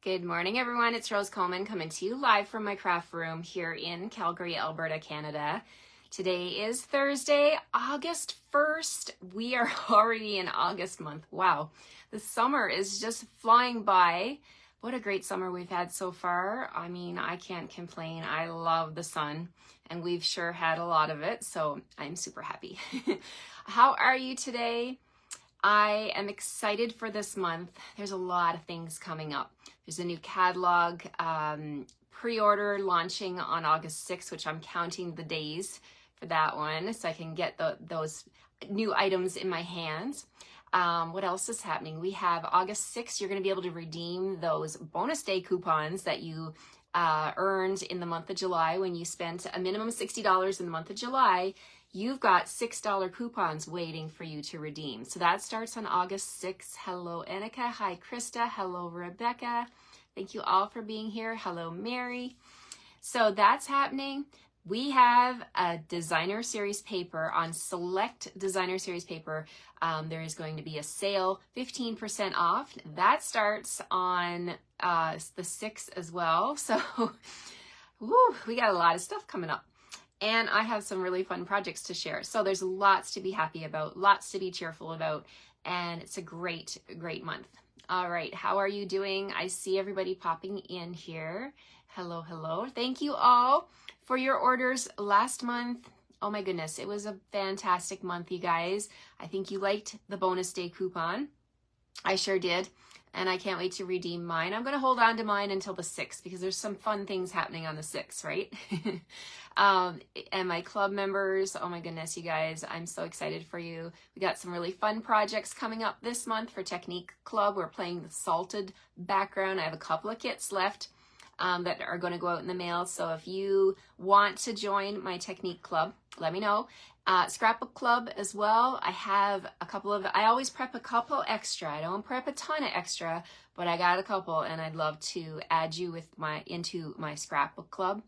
Good morning, everyone. It's Rose Coleman coming to you live from my craft room here in Calgary, Alberta, Canada. Today is Thursday, August 1st. We are already in August month. Wow, the summer is just flying by. What a great summer we've had so far. I mean, I can't complain. I love the sun, and we've sure had a lot of it, so I'm super happy. How are you today? I am excited for this month. There's a lot of things coming up. There's a new catalog pre-order launching on August 6th, which I'm counting the days for that one so I can get those new items in my hands. What else is happening? We have August 6th. You're going to be able to redeem those bonus day coupons that you earned in the month of July when you spent a minimum $60 in the month of July. You've got $6 coupons waiting for you to redeem. So that starts on August 6th. Hello, Annika. Hi, Krista. Hello, Rebecca. Thank you all for being here. Hello, Mary. So that's happening. We have a designer series paper on select designer series paper. There is going to be a sale, 15% off. That starts on the 6th as well. So woo, we got a lot of stuff coming up. And I have some really fun projects to share. So there's lots to be happy about, lots to be cheerful about, and it's a great, great month. All right, how are you doing? I see everybody popping in here. Hello, hello. Thank you all for your orders last month. Oh my goodness, it was a fantastic month, you guys. I think you liked the bonus day coupon. I sure did. And I can't wait to redeem mine. I'm going to hold on to mine until the 6th because there's some fun things happening on the 6th, right? And my club members, oh my goodness, you guys, I'm so excited for you. We got some really fun projects coming up this month for Technique Club. We're playing the salted background. I have a couple of kits left that are going to go out in the mail. So if you want to join my Technique Club, let me know. Scrapbook Club as well. I have a couple of, I always prep a couple extra. I don't prep a ton of extra, but I got a couple and I'd love to add you into my Scrapbook Club.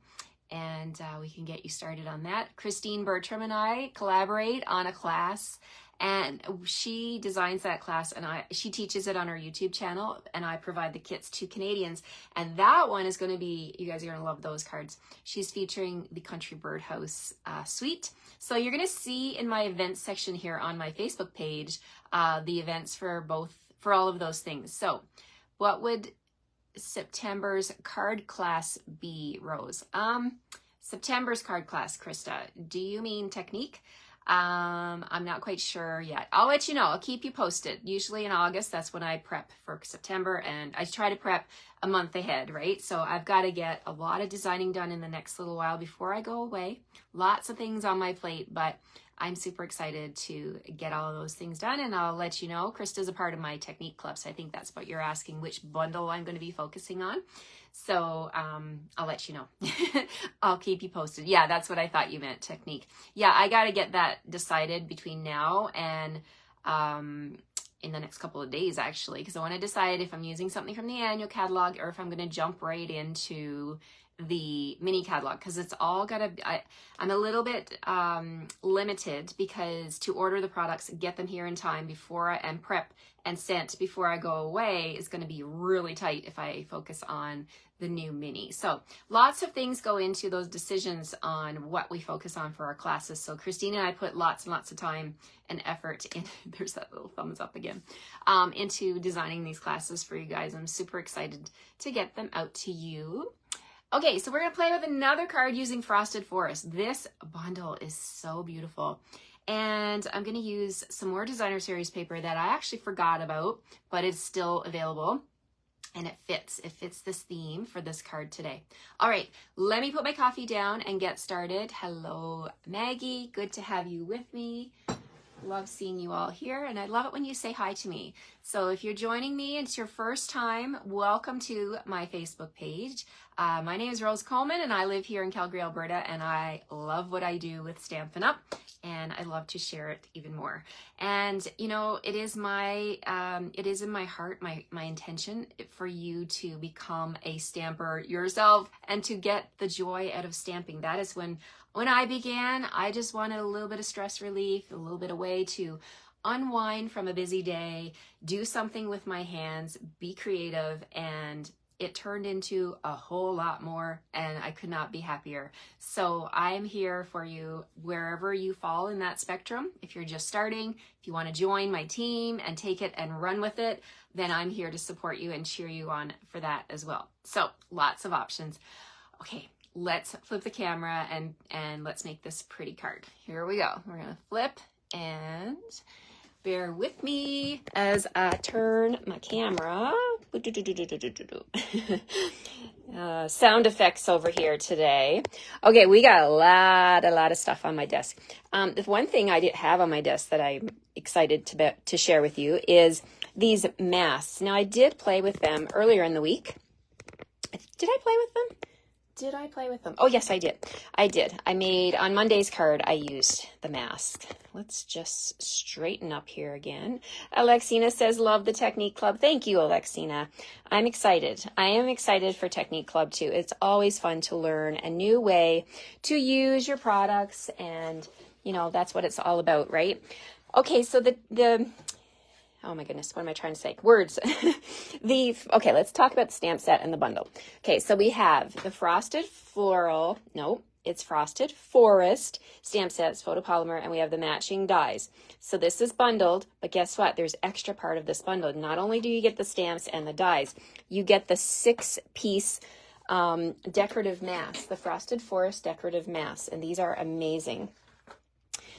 And we can get you started on that. Christine Bertram and I collaborate on a class, and she designs that class, and she teaches it on her YouTube channel, and I provide the kits to Canadians. And that one is going to be, you guys are going to love those cards. She's featuring the Country Birdhouse suite. So you're going to see in my events section here on my Facebook page the events for all of those things. So what would September's card class be, Rose? September's card class, Krista. Do you mean Technique? I'm not quite sure yet. I'll let you know. I'll keep you posted. Usually in August, that's when I prep for September, and I try to prep a month ahead, right? So I've got to get a lot of designing done in the next little while before I go away. Lots of things on my plate, but I'm super excited to get all of those things done, and I'll let you know. Krista's a part of my Technique Club, so I think that's what you're asking, which bundle I'm going to be focusing on. So I'll let you know. I'll keep you posted. Yeah, that's what I thought you meant, Technique. Yeah, I got to get that decided between now and in the next couple of days, actually, because I want to decide if I'm using something from the annual catalog or if I'm going to jump right into the mini catalog, because it's all gotta be, I'm a little bit limited because to order the products, get them here in time and prep and sent before I go away is going to be really tight if I focus on the new mini. So lots of things go into those decisions on what we focus on for our classes. So Christine and I put lots and lots of time and effort in, there's that little thumbs up again, into designing these classes for you guys. I'm super excited to get them out to you. Okay, so we're going to play with another card using Frosted Forest. This bundle is so beautiful. And I'm going to use some more designer series paper that I actually forgot about, but it's still available. And it fits this theme for this card today. All right, let me put my coffee down and get started. Hello, Maggie. Good to have you with me. Love seeing you all here, and I love it when you say hi to me. So if you're joining me and it's your first time, welcome to my Facebook page. My name is Rose Coleman, and I live here in Calgary, Alberta, and I love what I do with Stampin Up, and I love to share it even more. And you know, it is in my heart, my intention for you to become a stamper yourself and to get the joy out of stamping. That is when I began, I just wanted a little bit of stress relief, a little bit of way to unwind from a busy day, do something with my hands, be creative, and it turned into a whole lot more, and I could not be happier. So I am here for you wherever you fall in that spectrum. If you're just starting, if you want to join my team and take it and run with it, then I'm here to support you and cheer you on for that as well. So lots of options. Okay, let's flip the camera and let's make this pretty card. Here we go. We're gonna flip, and bear with me as I turn my camera. Sound effects over here today. Okay, we got a lot of stuff on my desk. The one thing I did have on my desk that I'm excited to share with you is these masks. Now, I did play with them earlier in the week. Did I play with them? Did I play with them? Oh, yes, I did. I made, on Monday's card, I used the mask. Let's just straighten up here again. Alexina says, love the Technique Club. Thank you, Alexina. I'm excited. I am excited for Technique Club, too. It's always fun to learn a new way to use your products, and, you know, that's what it's all about, right? Okay, so oh my goodness, what am I trying to say? Words. Okay, let's talk about the stamp set and the bundle. Okay, so we have the Frosted Floral, no, it's Frosted Forest stamp sets, photopolymer, and we have the matching dies. So this is bundled, but guess what? There's extra part of this bundle. Not only do you get the stamps and the dies, you get the 6-piece decorative masks, the Frosted Forest decorative masks, and these are amazing.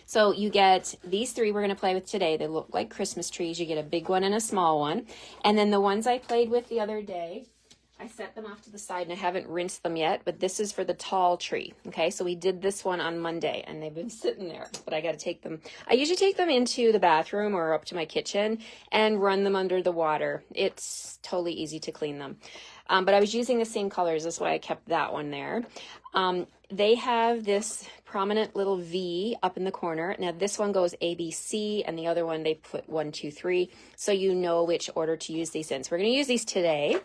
So you get these 3 we're going to play with today. They look like Christmas trees. You get a big one and a small one. And then the ones I played with the other day, I set them off to the side and I haven't rinsed them yet, but this is for the tall tree. Okay, so we did this one on Monday and they've been sitting there, but I got to take them. I usually take them into the bathroom or up to my kitchen and run them under the water. It's totally easy to clean them. But I was using the same colors. That's why I kept that one there. They have this prominent little V up in the corner. Now this one goes A, B, C, and the other one they put 1, 2, 3. So you know which order to use these in. So we're going to use these today.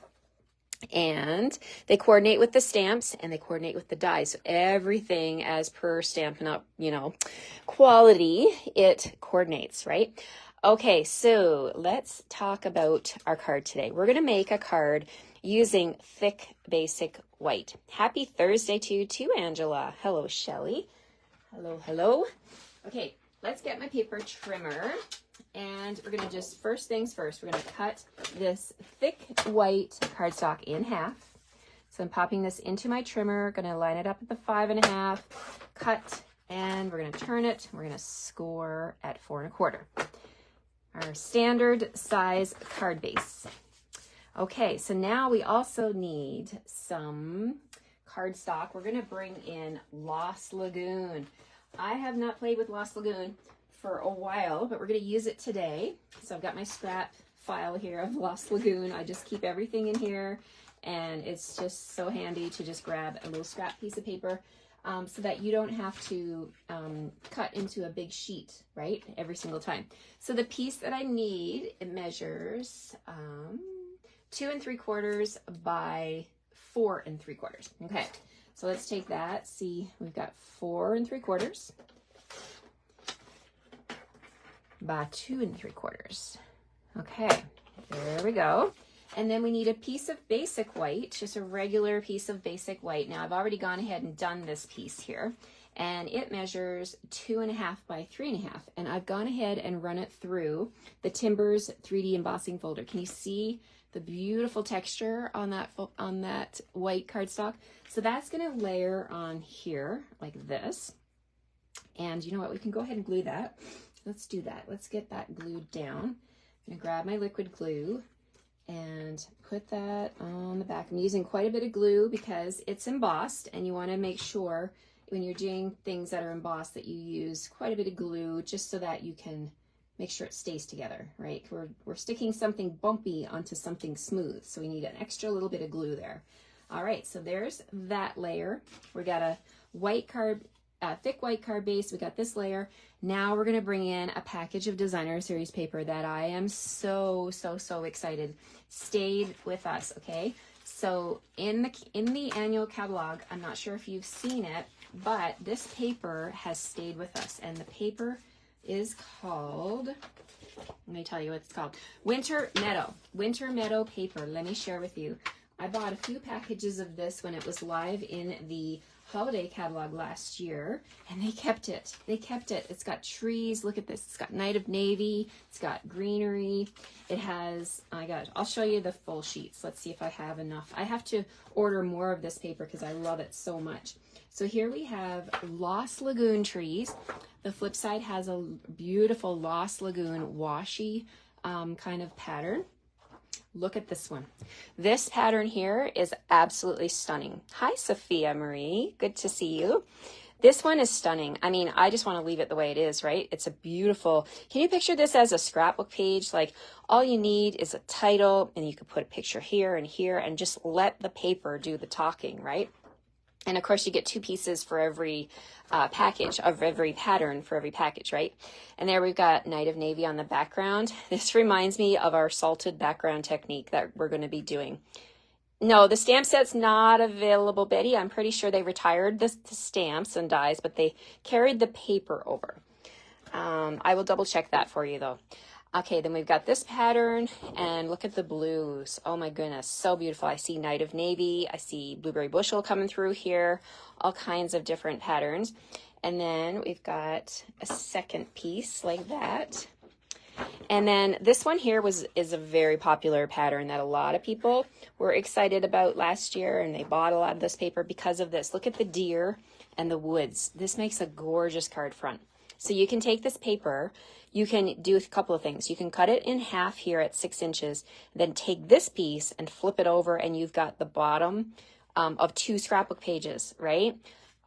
And they coordinate with the stamps and they coordinate with the dies. So everything as per Stampin' Up, you know, quality, it coordinates, right? Okay, so let's talk about our card today. We're going to make a card using thick basic white. Happy Thursday to you too, Angela. Hello, Shelly. Hello. Okay, let's get my paper trimmer. And we're going to just, first things first, we're going to cut this thick white cardstock in half. So I'm popping this into my trimmer, going to line it up at the 5.5, cut, and we're going to turn it. We're going to score at 4 1/4. Our standard size card base. Okay, so now we also need some cardstock. We're going to bring in Lost Lagoon. I have not played with Lost Lagoon for a while, but we're going to use it today. So I've got my scrap file here of Lost Lagoon. I just keep everything in here, and it's just so handy to just grab a little scrap piece of paper so that you don't have to cut into a big sheet, right, every single time. So the piece that I need, it measures 2 3/4 by 4 3/4. Okay, so let's take that. See, we've got 4 3/4 by 2 3/4. Okay, there we go. And then we need a piece of basic white, just a regular piece of basic white. Now I've already gone ahead and done this piece here, and it measures 2.5 by 3.5. And I've gone ahead and run it through the Timbers 3D embossing folder. Can you see the beautiful texture on that white cardstock? So that's going to layer on here like this. And you know what? We can go ahead and glue that. Let's do that. Let's get that glued down. I'm going to grab my liquid glue and put that on the back. I'm using quite a bit of glue because it's embossed, and you want to make sure when you're doing things that are embossed that you use quite a bit of glue just so that you can make sure it stays together, right? We're sticking something bumpy onto something smooth, so we need an extra little bit of glue there. All right, so there's that layer. We got a white card, thick white card base. We got this layer. Now we're going to bring in a package of designer series paper that I am so excited stayed with us. Okay, so in the annual catalog, I'm not sure if you've seen it, but this paper has stayed with us, and the paper is called, let me tell you what it's called, Winter Meadow paper. Let me share with you. I bought a few packages of this when it was live in the holiday catalog last year, and they kept it. They kept it. It's got trees. Look at this. It's got Night of Navy. It's got greenery. It has, I'll show you the full sheets. Let's see if I have enough. I have to order more of this paper because I love it so much. So here we have Lost Lagoon trees. The flip side has a beautiful Lost Lagoon washi kind of pattern. Look at this one. This pattern here is absolutely stunning. Hi, Sophia Marie. Good to see you. This one is stunning. I mean, I just want to leave it the way it is, right? It's a beautiful, can you picture this as a scrapbook page? Like all you need is a title and you could put a picture here and just let the paper do the talking, right? And of course you get 2 pieces for every package, of every pattern for every package, right? And there we've got Night of Navy on the background. This reminds me of our salted background technique that we're going to be doing. No, the stamp set's not available, Betty. I'm pretty sure they retired the stamps and dies, but they carried the paper over. I will double check that for you though. Okay, then we've got this pattern, and look at the blues. Oh my goodness, so beautiful. I see Night of Navy, I see Blueberry Bushel coming through here, all kinds of different patterns. And then we've got a second piece like that. And then this one here is a very popular pattern that a lot of people were excited about last year, and they bought a lot of this paper because of this. Look at the deer and the woods. This makes a gorgeous card front. So you can take this paper, you can do a couple of things. You can cut it in half here at 6 inches, then take this piece and flip it over, and you've got the bottom of 2 scrapbook pages, right?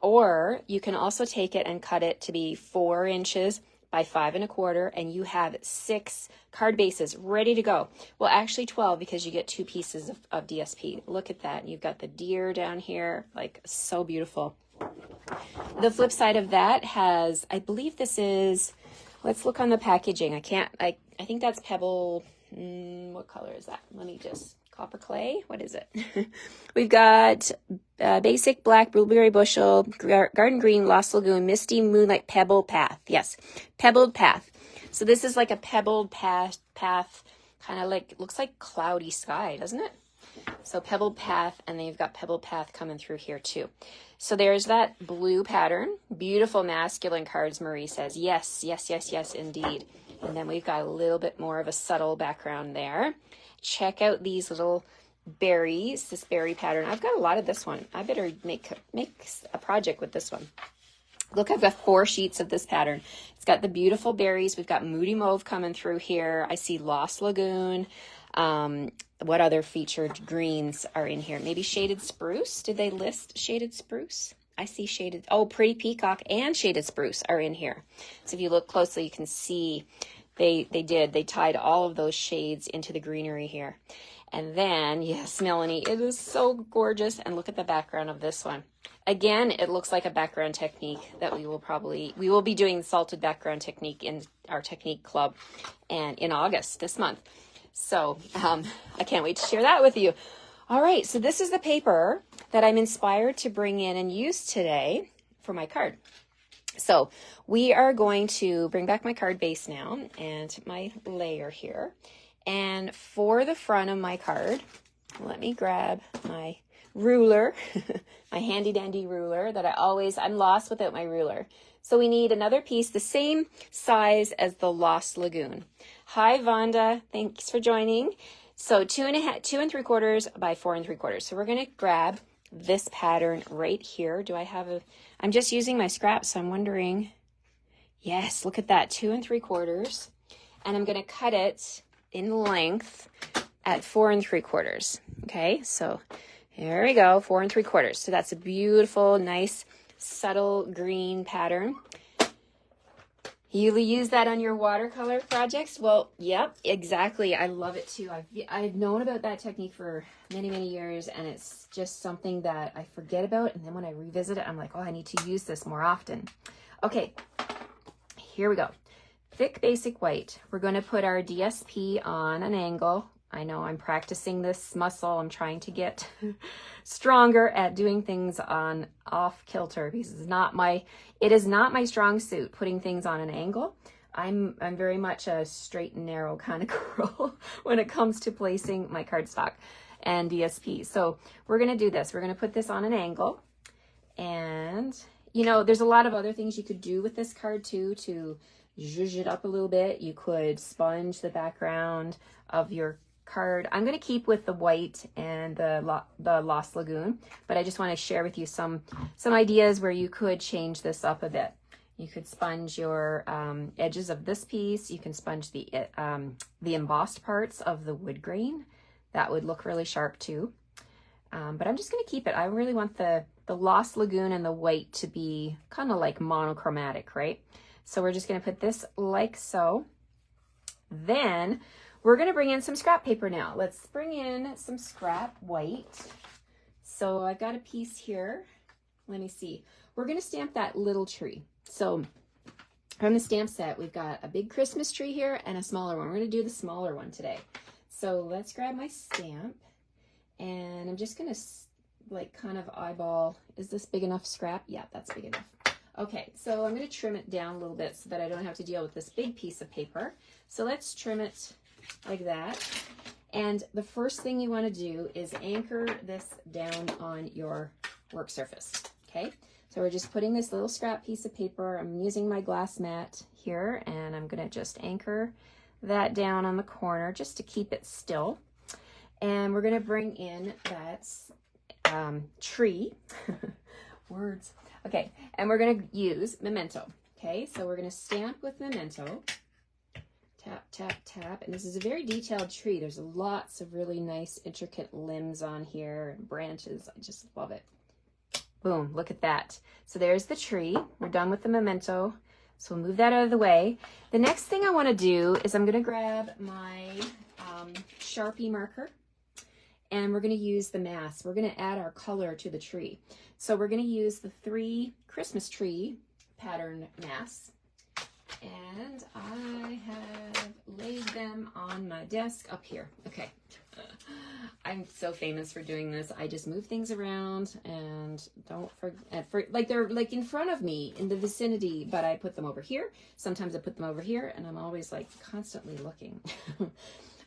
Or you can also take it and cut it to be 4 inches by 5 1/4, and you have 6 card bases ready to go. Well, actually 12, because you get 2 pieces of DSP. Look at that. You've got the deer down here, like so beautiful. The flip side of that has, I believe this is, let's look on the packaging. I think that's Pebble, what color is that? Let me just, copper clay? What is it? We've got basic black, Blueberry Bushel, Garden Green, Lost Lagoon, Misty Moonlight, Pebble Path. Yes, Pebbled Path. So this is like a pebbled path, kind of like, looks like cloudy sky, doesn't it? So Pebbled Path, and then you've got Pebbled Path coming through here too. So there's that blue pattern. Beautiful masculine cards, Marie says. Yes, yes, yes, yes, indeed. And then we've got a little bit more of a subtle background there. Check out these little berries, this berry pattern. I've got a lot of this one. I better make a project with this one. Look, I've got 4 sheets of this pattern. It's got the beautiful berries. We've got Moody Mauve coming through here. I see Lost Lagoon. What other featured greens are in here? Maybe Shaded Spruce. Did they list Shaded Spruce? I see Shaded, oh, Pretty Peacock and Shaded Spruce are in here. So if you look closely, you can see they tied all of those shades into the greenery here. And then, yes, Melanie, it is so gorgeous. And look at the background of this one. Again, it looks like a background technique that we will be doing salted background technique in our technique club and in August this month. So I can't wait to share that with you. All right, so this is the paper that I'm inspired to bring in and use today for my card. So we are going to bring back my card base now and my layer here. And for the front of my card, let me grab my ruler, my handy dandy ruler that I'm lost without my ruler. So we need another piece the same size as the Lost Lagoon. Hi, Vonda. Thanks for joining. So 2 3/4 by 4 3/4. So we're going to grab this pattern right here. I'm just using my scraps, so I'm wondering. Yes, look at that, 2 3/4. And I'm going to cut it in length at 4 3/4. Okay, so here we go, 4 3/4. So that's a beautiful, nice, subtle green pattern. You use that on your watercolor projects? Well, yep, exactly. I love it too. I've known about that technique for many, many years, and it's just something that I forget about. And then when I revisit it, I'm like, oh, I need to use this more often. Okay, here we go. Thick basic white. We're going to put our DSP on an angle. I know I'm practicing this muscle. I'm trying to get stronger at doing things on off kilter because it is not my strong suit, putting things on an angle. I'm very much a straight and narrow kind of girl when it comes to placing my cardstock. and DSP. So we're going to do this. We're going to put this on an angle. And, you know, there's a lot of other things you could do with this card too to zhuzh it up a little bit. You could sponge the background of your card. I'm going to keep with the white and the Lost Lagoon, but I just want to share with you some ideas where you could change this up a bit. You could sponge your edges of this piece. You can sponge the embossed parts of the wood grain. That would look really sharp too. But I'm just going to keep it. I really want the Lost Lagoon and the white to be kind of like monochromatic, right? So we're just going to put this like so. Then we're going to bring in some scrap paper now. Let's bring in some scrap white. So I've got a piece here. Let me see. We're going to stamp that little tree. So from the stamp set, we've got a big Christmas tree here and a smaller one. We're going to do the smaller one today. So let's grab my stamp, and I'm just going to like kind of eyeball. Is this big enough scrap? Yeah, that's big enough. Okay, so I'm going to trim it down a little bit so that I don't have to deal with this big piece of paper. So let's trim it like that. And the first thing you want to do is anchor this down on your work surface. Okay, so we're just putting this little scrap piece of paper. I'm using my glass mat here, and I'm going to just anchor that down on the corner just to keep it still. And we're going to bring in that tree. Words. Okay, and we're going to use Memento. Okay, so we're going to stamp with Memento. Tap, tap, tap. And this is a very detailed tree. There's lots of really nice, intricate limbs on here and branches. I just love it. Boom, look at that. So there's the tree. We're done with the Memento. So we'll move that out of the way. The next thing I want to do is I'm going to grab my Sharpie marker, and we're going to use the mask. We're going to add our color to the tree. So we're going to use the 3 Christmas tree pattern masks. And I have laid them on my desk up here. Okay. I'm so famous for doing this. I just move things around and don't forget, like they're like in front of me in the vicinity, but I put them over here. Sometimes I put them over here, and I'm always like constantly looking.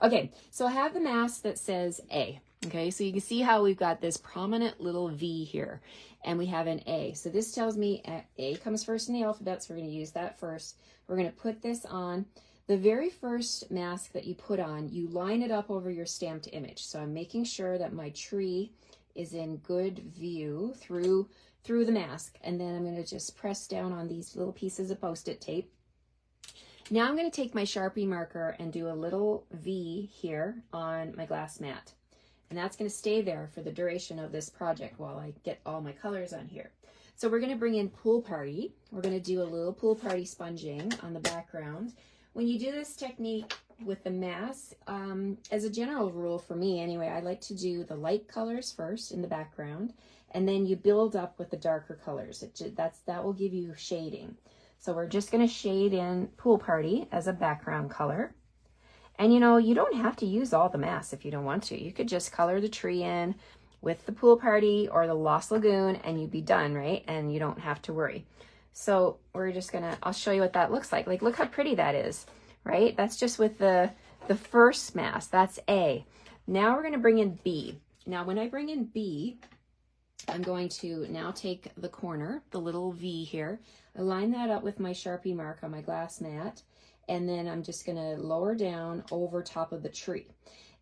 Okay, so I have the mask that says A. Okay, so you can see how we've got this prominent little V here, and we have an A. So this tells me A comes first in the alphabet, so we're going to use that first. We're going to put this on. The very first mask that you put on, you line it up over your stamped image. So I'm making sure that my tree is in good view through the mask. And then I'm going to just press down on these little pieces of Post-it tape. Now I'm going to take my Sharpie marker and do a little V here on my glass mat. And that's going to stay there for the duration of this project while I get all my colors on here. So we're going to bring in Pool Party. We're going to do a little Pool Party sponging on the background. When you do this technique with the mask, as a general rule for me anyway, I like to do the light colors first in the background, and then you build up with the darker colors. That will give you shading. So we're just going to shade in Pool Party as a background color. And you know, you don't have to use all the masks if you don't want to. You could just color the tree in with the Pool Party or the Lost Lagoon and you'd be done, right? And you don't have to worry. So we're just gonna, I'll show you what that looks like. Like, look how pretty that is, right? That's just with the first mask, that's A. Now we're gonna bring in B. Now when I bring in B, I'm going to now take the corner, the little V here, align that up with my Sharpie mark on my glass mat, and then I'm just gonna lower down over top of the tree.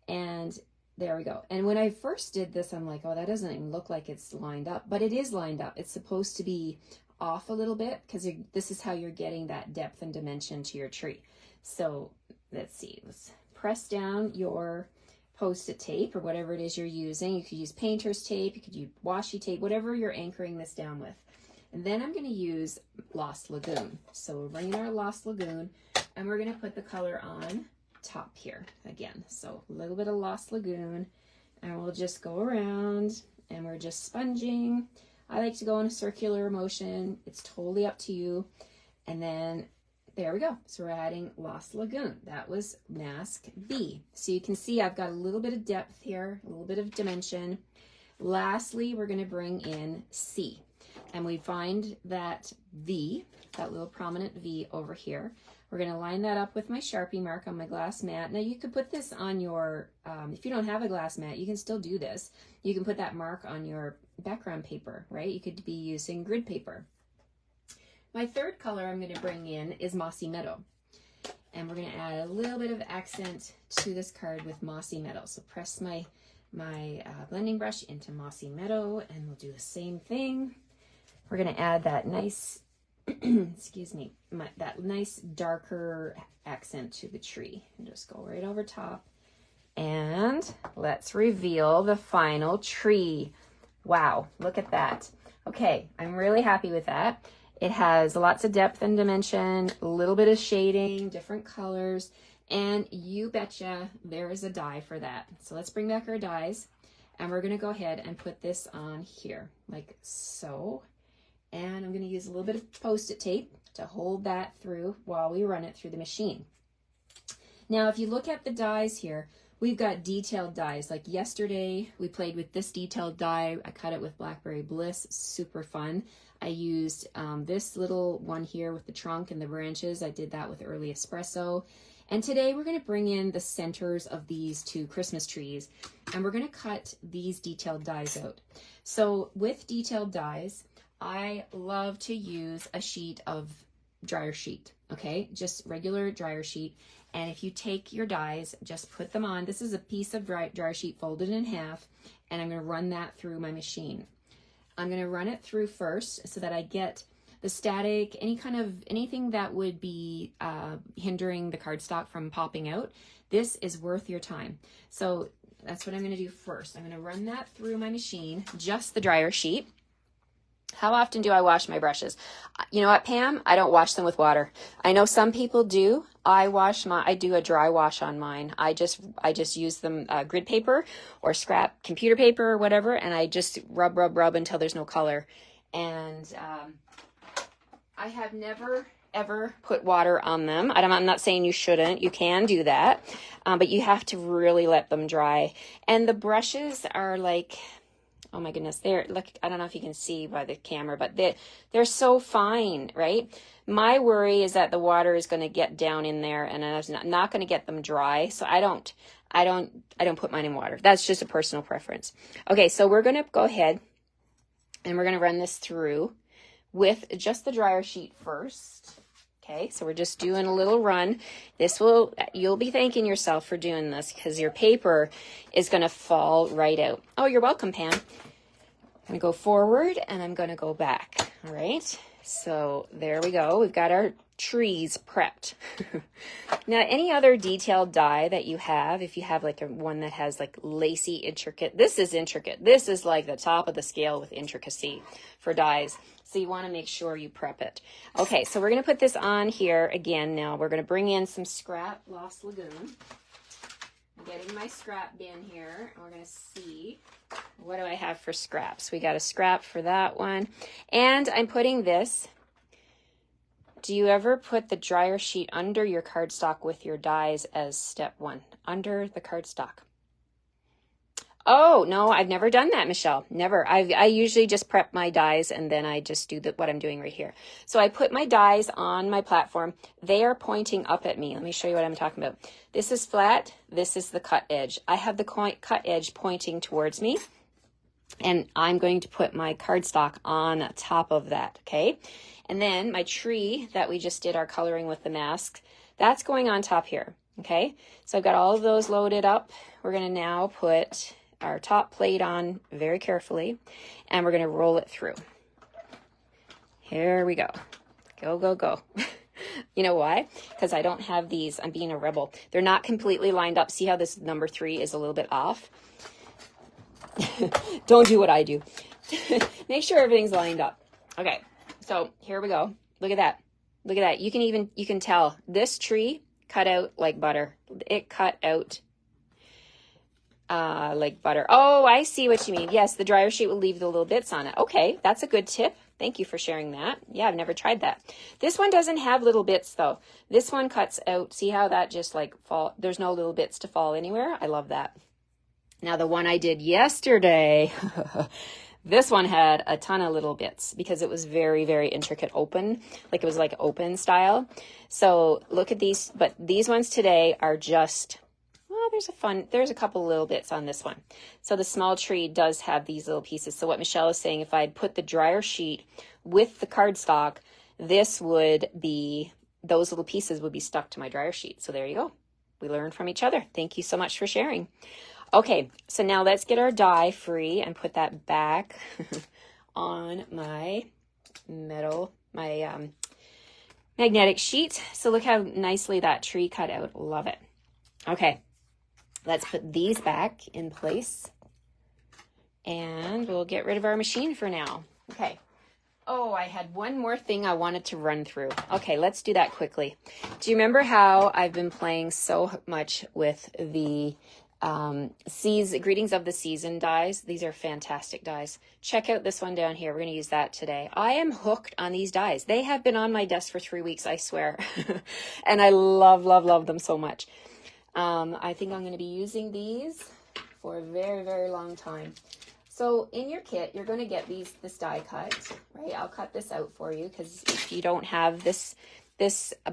And there we go. And when I first did this, I'm like, oh, that doesn't even look like it's lined up, but it is lined up. It's supposed to be off a little bit because this is how you're getting that depth and dimension to your tree. So let's see, let's press down your Post-it tape or whatever it is you're using. You could use painter's tape, you could use washi tape, whatever you're anchoring this down with. And then I'm going to use Lost Lagoon. So we're bringing our Lost Lagoon and we're going to put the color on top here again. So a little bit of Lost Lagoon, and we'll just go around and we're just sponging. I like to go in a circular motion. It's totally up to you. And then there we go. So we're adding Lost Lagoon. That was mask B. So you can see I've got a little bit of depth here, a little bit of dimension. Lastly, we're going to bring in C. And we find that V, that little prominent V over here. We're going to line that up with my Sharpie mark on my glass mat. Now you could put this on your, if you don't have a glass mat, you can still do this. You can put that mark on your background paper, right? You could be using grid paper. My third color I'm going to bring in is Mossy Meadow. And we're going to add a little bit of accent to this card with Mossy Meadow. So press my blending brush into Mossy Meadow, and we'll do the same thing. We're going to add that nice, excuse me, that nice darker accent to the tree. And just go right over top. And let's reveal the final tree. Wow, look at that. Okay, I'm really happy with that. It has lots of depth and dimension, a little bit of shading, different colors, and you betcha there is a die for that. So let's bring back our dies, and we're going to go ahead and put this on here, like so. And I'm going to use a little bit of Post-it tape to hold that through while we run it through the machine. Now, if you look at the dies here, we've got detailed dies. Like yesterday, we played with this detailed die. I cut it with Blackberry Bliss, super fun. I used this little one here with the trunk and the branches. I did that with Early Espresso. And today we're going to bring in the centers of these two Christmas trees, and we're going to cut these detailed dies out. So with detailed dies, I love to use a sheet of dryer sheet, okay? Just regular dryer sheet. And if you take your dies, just put them on. This is a piece of dryer sheet folded in half, and I'm going to run that through my machine. I'm going to run it through first so that I get the static, anything that would be hindering the cardstock from popping out. This is worth your time. So that's what I'm going to do first. I'm going to run that through my machine, just the dryer sheet. How often do I wash my brushes? You know what, Pam? I don't wash them with water. I know some people do. I do a dry wash on mine. I just use them grid paper or scrap computer paper or whatever, and I just rub until there's no color. And I have never ever put water on them. I'm not saying you shouldn't. You can do that, but you have to really let them dry. And the brushes are like, oh my goodness, I don't know if you can see by the camera, but they're so fine, right? My worry is that the water is going to get down in there, and I'm not going to get them dry. So I don't put mine in water. That's just a personal preference. Okay, so we're going to go ahead and we're going to run this through with just the dryer sheet first. Okay, so we're just doing a little run. You'll be thanking yourself for doing this because your paper is going to fall right out. Oh, you're welcome, Pam. I'm going to go forward and I'm going to go back. All right, so there we go. We've got our trees prepped. Now, any other detailed die that you have, if you have like one that has like lacy intricate, this is intricate. This is like the top of the scale with intricacy for dies. So you want to make sure you prep it. Okay, so we're going to put this on here again now. We're going to bring in some scrap Lost Lagoon. I'm getting my scrap bin here, and we're going to see, what do I have for scraps? We got a scrap for that one. And I'm putting this. Do you ever put the dryer sheet under your cardstock with your dies as step one? Under the cardstock. Oh, no, I've never done that, Michelle. Never. I usually just prep my dies and then I just do what I'm doing right here. So I put my dies on my platform. They are pointing up at me. Let me show you what I'm talking about. This is flat. This is the cut edge. I have the cut edge pointing towards me, and I'm going to put my cardstock on top of that, okay? And then my tree that we just did our coloring with the mask, that's going on top here, okay? So I've got all of those loaded up. We're going to now put our top plate on very carefully, and we're going to roll it through. Here we go. Go, go, go. You know why? Because I don't have these. I'm being a rebel. They're not completely lined up. See how this number 3 is a little bit off? Don't do what I do. Make sure everything's lined up. Okay, so here we go. Look at that. Look at that. You can tell this tree cut out like butter. It cut out like butter. Oh, I see what you mean. Yes, the dryer sheet will leave the little bits on it. Okay, that's a good tip. Thank you for sharing that. Yeah, I've never tried that. This one doesn't have little bits though. This one cuts out. See how that just like fall? There's no little bits to fall anywhere. I love that. Now the one I did yesterday, This one had a ton of little bits because it was very, very intricate open, like it was like open style. So look at these, but these ones today are just, well, there's a couple little bits on this one. So the small tree does have these little pieces. So what Michelle is saying, if I'd put the dryer sheet with the cardstock, those little pieces would be stuck to my dryer sheet. So there you go. We learned from each other. Thank you so much for sharing. Okay, so now let's get our die free and put that back on my magnetic sheet. So look how nicely that tree cut out. Love it. Okay, let's put these back in place and we'll get rid of our machine for now. Okay. Oh, I had one more thing I wanted to run through. Okay, let's do that quickly. Do you remember how I've been playing so much with the Greetings of the Season dies? These are fantastic dies. Check out this one down here. We're going to use that today. I am hooked on these dies. They have been on my desk for 3 weeks, I swear. And I love, love, love them so much. I think I'm going to be using these for a very, very long time. So in your kit, you're going to get this die cut, right? I'll cut this out for you because if you don't have this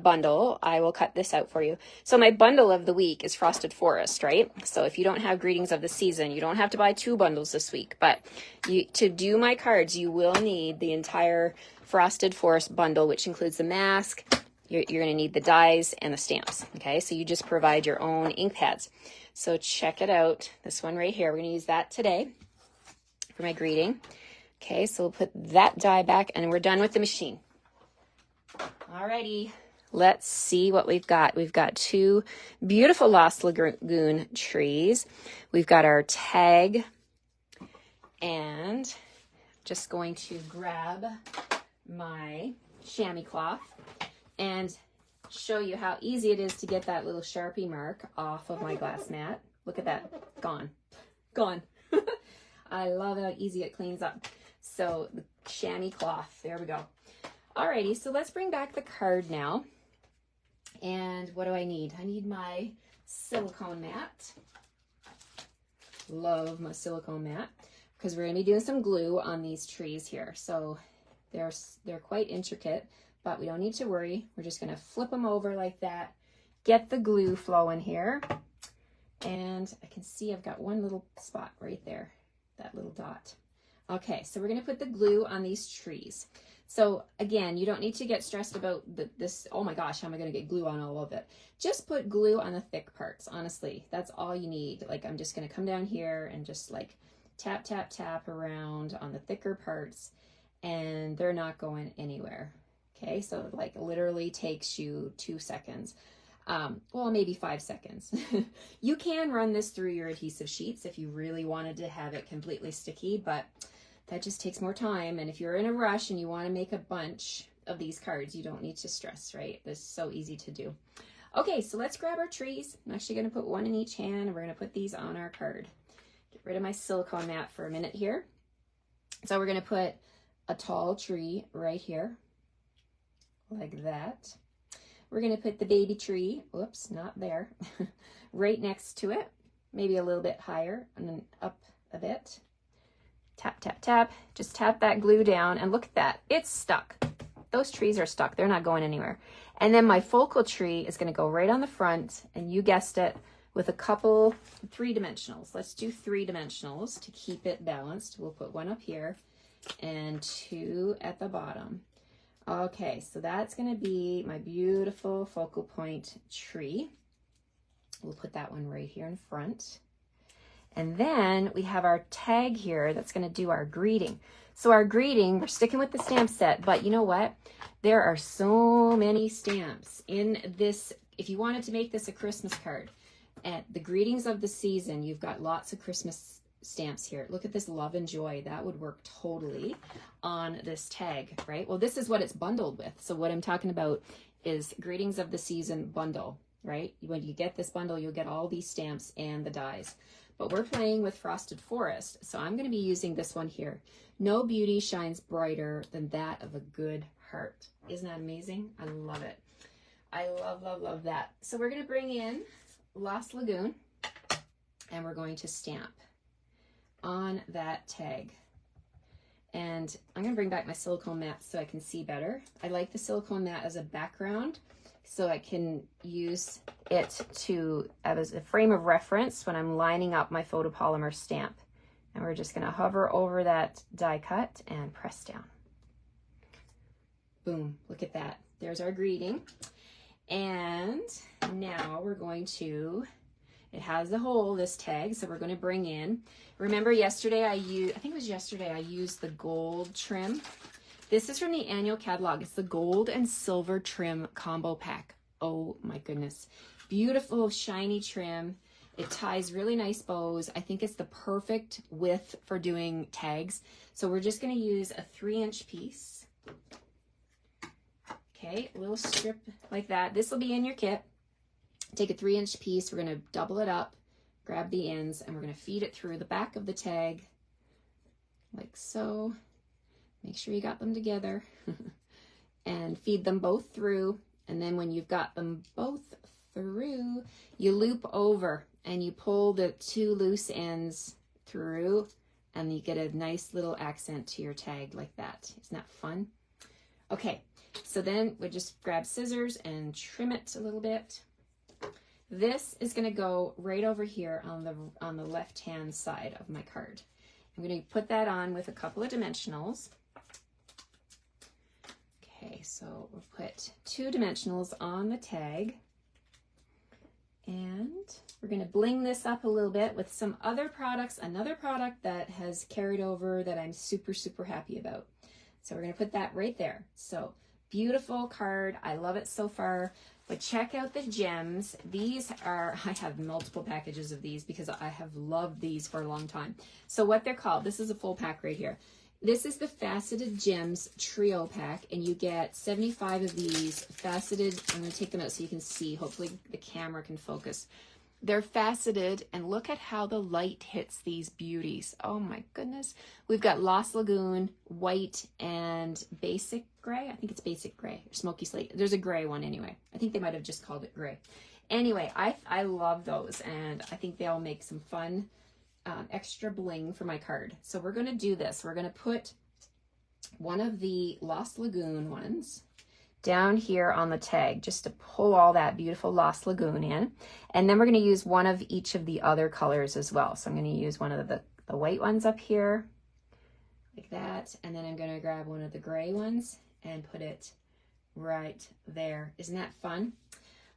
bundle, I will cut this out for you. So my bundle of the week is Frosted Forest, right? So if you don't have Greetings of the Season, you don't have to buy 2 bundles this week. But to do my cards, you will need the entire Frosted Forest bundle, which includes the mask. You're going to need the dies and the stamps, okay? So you just provide your own ink pads. So check it out. This one right here, we're going to use that today for my greeting. Okay, so we'll put that die back and we're done with the machine. Alrighty, let's see what we've got. We've got 2 beautiful Lost Lagoon trees. We've got our tag, and just going to grab my chamois cloth and show you how easy it is to get that little Sharpie mark off of my glass mat. Look at that, gone. I love how easy it cleans up. So the chamois cloth, there we go. Alrighty, so let's bring back the card now. And what do I need? I need my silicone mat. Love my silicone mat because we're going to be doing some glue on these trees here. So they're quite intricate, but we don't need to worry. We're just going to flip them over like that, get the glue flowing here. And I can see I've got one little spot right there, that little dot. Okay, so we're going to put the glue on these trees. So again, you don't need to get stressed about this, oh my gosh, how am I going to get glue on all of it? Just put glue on the thick parts, honestly. That's all you need. Like I'm just going to come down here and just like tap, tap, tap around on the thicker parts and they're not going anywhere. Okay, so it like literally takes you 2 seconds. Well, maybe 5 seconds. You can run this through your adhesive sheets if you really wanted to have it completely sticky, but that just takes more time. And if you're in a rush and you want to make a bunch of these cards, you don't need to stress, right? This is so easy to do. Okay, so let's grab our trees. I'm actually going to put one in each hand and we're going to put these on our card. Get rid of my silicone mat for a minute here. So we're going to put a tall tree right here, like that. We're going to put the baby tree, whoops, not there, right next to it, maybe a little bit higher and then up a bit. Tap, tap, tap. Just tap that glue down and look at that. It's stuck. Those trees are stuck. They're not going anywhere. And then my focal tree is going to go right on the front, and you guessed it, with a couple 3-dimensionals. Let's do 3-dimensionals to keep it balanced. We'll put one up here and 2 at the bottom. Okay, so that's going to be my beautiful focal point tree. We'll put that one right here in front. And then we have our tag here that's going to do our greeting. So our greeting, we're sticking with the stamp set, but you know what? There are so many stamps in this. If you wanted to make this a Christmas card, at the Greetings of the Season, you've got lots of Christmas stamps here. Look at this Love and Joy. That would work totally on this tag, right? Well, this is what it's bundled with. So what I'm talking about is Greetings of the Season bundle, right? When you get this bundle, you'll get all these stamps and the dies. But we're playing with Frosted Forest, so I'm going to be using this one here. No beauty shines brighter than that of a good heart. Isn't that amazing? I love it. I love, love, love that. So we're going to bring in Lost Lagoon, and we're going to stamp on that tag. And I'm going to bring back my silicone mat so I can see better. I like the silicone mat as a background so I can use it to as a frame of reference when I'm lining up my photopolymer stamp. And we're just going to hover over that die cut and press down. Boom, look at that. There's our greeting. And now we're going to, it has the hole, this tag, so we're going to bring in, remember yesterday I used the gold trim. This is from the annual catalog. It's the gold and silver trim combo pack. Oh my goodness. Beautiful shiny trim. It ties really nice bows. I think it's the perfect width for doing tags. So we're just going to use a 3-inch piece. Okay, a little strip like that. This will be in your kit. Take a 3-inch piece. We're going to double it up, grab the ends, and we're going to feed it through the back of the tag like so. Make sure you got them together and feed them both through. And then when you've got them both through, you loop over and you pull the 2 loose ends through and you get a nice little accent to your tag like that. Isn't that fun? Okay, so then we just grab scissors and trim it a little bit. This is going to go right over here on the left-hand side of my card. I'm going to put that on with a couple of dimensionals. Okay, so we'll put 2 dimensionals on the tag. And we're going to bling this up a little bit with some other products, another product that has carried over that I'm super, super happy about. So we're going to put that right there. So beautiful card. I love it so far. But check out the gems. These are, I have multiple packages of these because I have loved these for a long time. So what they're called, this is a full pack right here. This is the Faceted Gems Trio Pack, and you get 75 of these faceted. I'm going to take them out so you can see. Hopefully the camera can focus. They're faceted, and look at how the light hits these beauties. Oh my goodness. We've got Lost Lagoon, white, and basic gray. I think it's basic gray, or smoky slate. There's a gray one anyway. I think they might have just called it gray. Anyway, I love those, and I think they all make some fun extra bling for my card. So we're going to do this. We're going to put one of the Lost Lagoon ones down here on the tag just to pull all that beautiful Lost Lagoon in. And then we're going to use one of each of the other colors as well. So I'm going to use one of the white ones up here like that. And then I'm going to grab one of the gray ones and put it right there. Isn't that fun?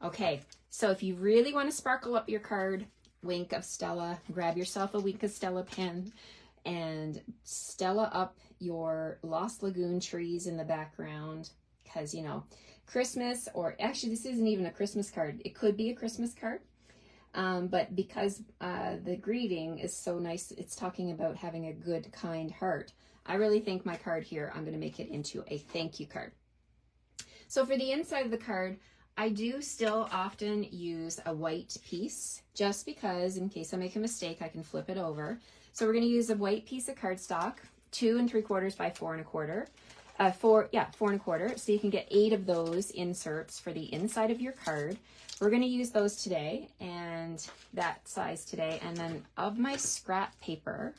Okay, so if you really want to sparkle up your card, Wink of Stella, grab yourself a Wink of Stella pen and Stella up your Lost Lagoon trees in the background, because, you know, Christmas, or actually this isn't even a Christmas card. It could be a Christmas card, but because the greeting is so nice, it's talking about having a good, kind heart. I really think my card here, I'm going to make it into a thank you card. So for the inside of the card, I do still often use a white piece, just because in case I make a mistake, I can flip it over. So we're going to use a white piece of cardstock, 2 3/4 by 4 1/4. 4 1/4. So you can get 8 of those inserts for the inside of your card. We're going to use those today, and that size today. And then of my scrap paper,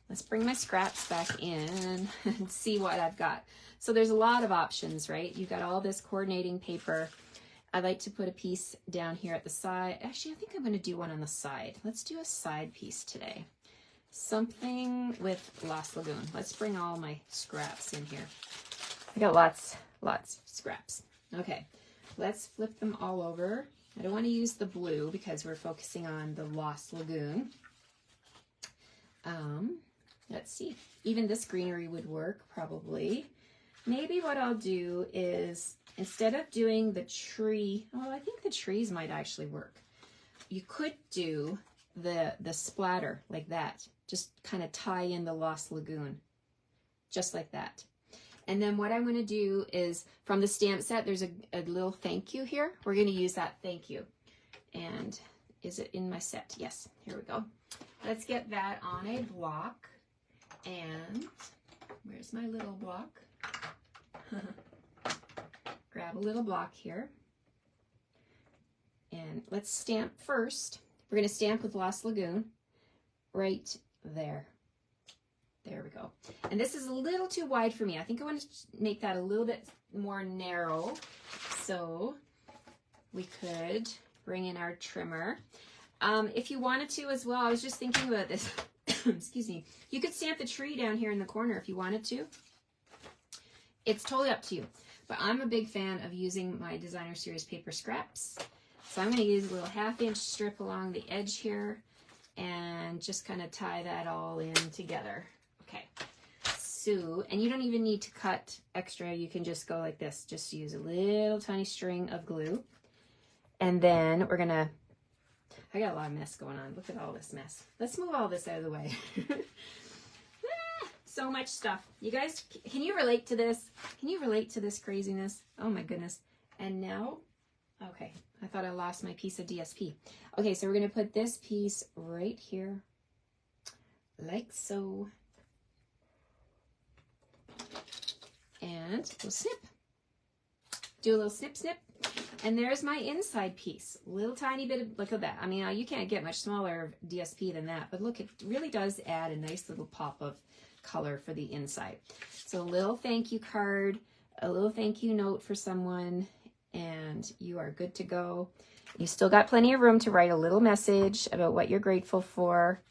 let's bring my scraps back in and see what I've got. So there's a lot of options, right? You've got all this coordinating paper. I like to put a piece down here at the side. Actually, I think I'm going to do one on the side. Let's do a side piece today. Something with Lost Lagoon. Let's bring all my scraps in here. I got lots of scraps. Okay, let's flip them all over. I don't want to use the blue because we're focusing on the Lost Lagoon. Let's see. Even this greenery would work probably. Maybe what I'll do is, instead of doing the tree, well, I think the trees might actually work. You could do the splatter like that. Just kind of tie in the Lost Lagoon, just like that. And then what I'm going to do is, from the stamp set, there's a little thank you here. We're going to use that thank you. And is it in my set? Yes, here we go. Let's get that on a block. And where's my little block? Grab a little block here. And let's stamp first. We're going to stamp with Lost Lagoon right there. There we go. And this is a little too wide for me. I think I want to make that a little bit more narrow. So we could bring in our trimmer. If you wanted to as well, I was just thinking about this. Excuse me. You could stamp the tree down here in the corner if you wanted to. It's totally up to you. But I'm a big fan of using my Designer Series paper scraps. So I'm going to use a little 1/2 inch strip along the edge here and just kind of tie that all in together. Okay. So, and you don't even need to cut extra. You can just go like this. Just use a little tiny string of glue. And then we're going to, I got a lot of mess going on. Look at all this mess. Let's move all this out of the way. So much stuff. You guys, can you relate to this? Can you relate to this craziness? Oh my goodness. And now, okay, I thought I lost my piece of DSP. Okay, so we're going to put this piece right here, like so. And we'll snip. Do a little snip, snip. And there's my inside piece. Little tiny bit of, look at that. I mean, you can't get much smaller DSP than that, but look, it really does add a nice little pop of color for the inside. So a little thank you card, a little thank you note for someone, and you are good to go. You still got plenty of room to write a little message about what you're grateful for.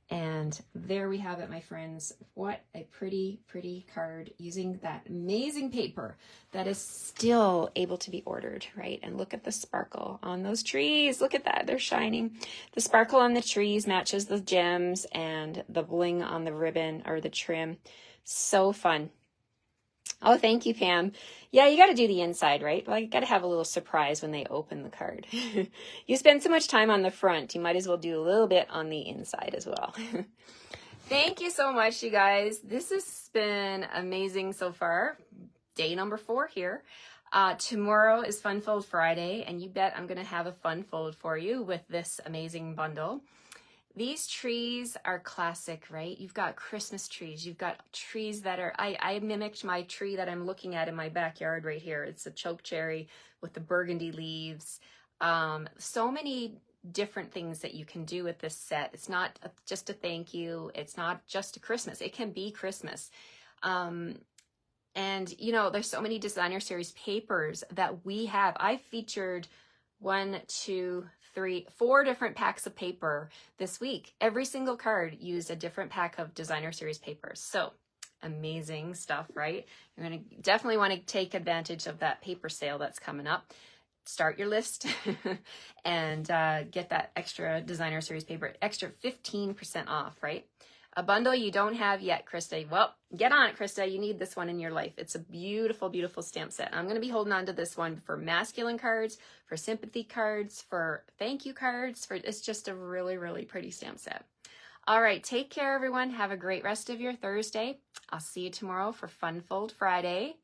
And there we have it, my friends. What a pretty, pretty card using that amazing paper that is still able to be ordered, right? And look at the sparkle on those trees. Look at that, they're shining. The sparkle on the trees matches the gems and the bling on the ribbon or the trim. So fun. Oh, thank you, Pam. Yeah, you got to do the inside, right? Well, you got to have a little surprise when they open the card. You spend so much time on the front, you might as well do a little bit on the inside as well. Thank you so much, you guys. This has been amazing so far. Day number 4 here. Tomorrow is Fun Fold Friday, and you bet I'm going to have a fun fold for you with this amazing bundle. These trees are classic, right? You've got Christmas trees. You've got trees that are, I mimicked my tree that I'm looking at in my backyard right here. It's a choke cherry with the burgundy leaves. So many different things that you can do with this set. It's not just a thank you. It's not just a Christmas. It can be Christmas. And you know, there's so many Designer Series papers that we have. I featured 1, 2, 3, 4 different packs of paper this week. Every single card used a different pack of Designer Series papers. So amazing stuff, right? You're going to definitely want to take advantage of that paper sale that's coming up. Start your list and get that extra Designer Series paper, extra 15% off, right? A bundle you don't have yet, Krista. Well, get on it, Krista. You need this one in your life. It's a beautiful, beautiful stamp set. I'm going to be holding on to this one for masculine cards, for sympathy cards, for thank you cards. It's just a really, really pretty stamp set. All right, take care, everyone. Have a great rest of your Thursday. I'll see you tomorrow for Fun Fold Friday.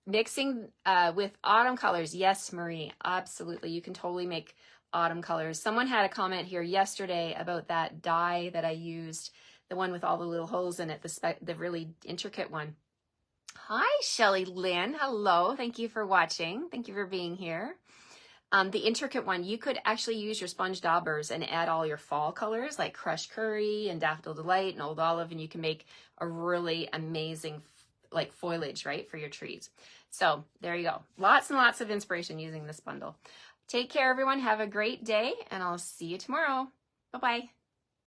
Mixing with autumn colors. Yes, Marie, absolutely. You can totally make autumn colors. Someone had a comment here yesterday about that die that I used, the one with all the little holes in it, the really intricate one. Hi, Shelly Lynn. Hello. Thank you for watching. Thank you for being here. The intricate one, you could actually use your sponge daubers and add all your fall colors like Crushed Curry and Daffodil Delight and Old Olive, and you can make a really amazing like foliage, right, for your trees. So there you go. Lots and lots of inspiration using this bundle. Take care, everyone. Have a great day, and I'll see you tomorrow. Bye-bye.